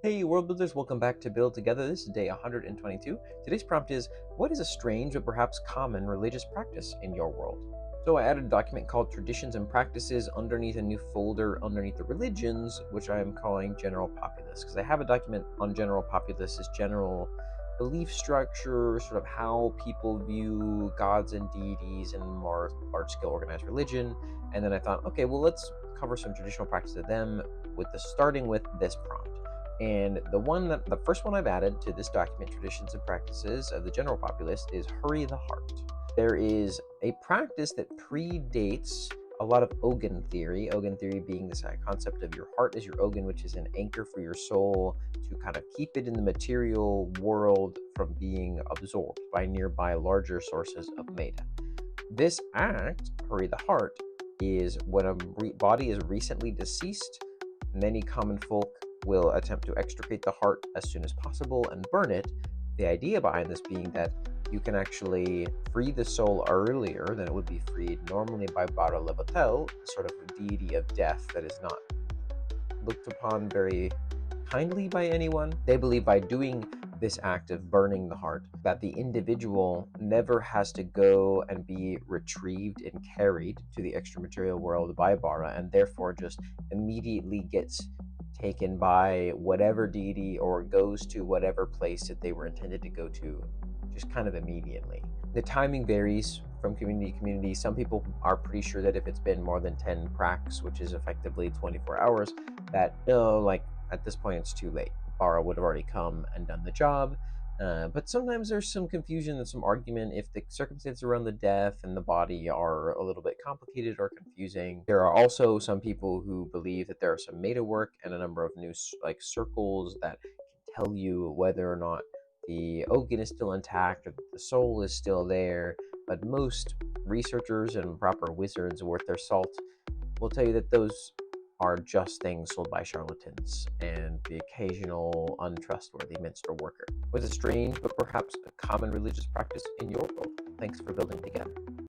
Hey world builders, welcome back to Build Together. This is day 122. Today's prompt is, what is a strange but perhaps common religious practice in your world? So I added a document called Traditions and Practices underneath a new folder underneath the religions, which I am calling General Populace, because I have a document on General Populace as general belief structure, sort of how people view gods and deities and more large-scale organized religion. And then I thought, okay, well, let's cover some traditional practices of them starting with this prompt. And the first one I've added to this document, Traditions and Practices of the General Populace, is Hurry the Heart. There is a practice that predates a lot of Ogun theory being this concept of your heart as your Ogun, which is an anchor for your soul to kind of keep it in the material world from being absorbed by nearby larger sources of meta. This act, Hurry the Heart, is when a body is recently deceased. Many common folk will attempt to extricate the heart as soon as possible and burn it. The idea behind this being that you can actually free the soul earlier than it would be freed normally by Bara Levatel, sort of a deity of death that is not looked upon very kindly by anyone. They believe by doing this act of burning the heart that the individual never has to go and be retrieved and carried to the extramaterial world by Bara, and therefore just immediately gets taken by whatever deity or goes to whatever place that they were intended to go to, just kind of immediately. The timing varies from community to community. Some people are pretty sure that if it's been more than 10 pracs, which is effectively 24 hours, that like at this point it's too late. Bara would have already come and done the job. But sometimes there's some confusion and some argument if the circumstances around the death and the body are a little bit complicated or confusing. There are also some people who believe that there are some meta work and a number of new circles that can tell you whether or not the Ogun is still intact or the soul is still there. But most researchers and proper wizards worth their salt will tell you that those are just things sold by charlatans and the occasional untrustworthy minster worker. Was it strange but perhaps a common religious practice in your world? Thanks for building together.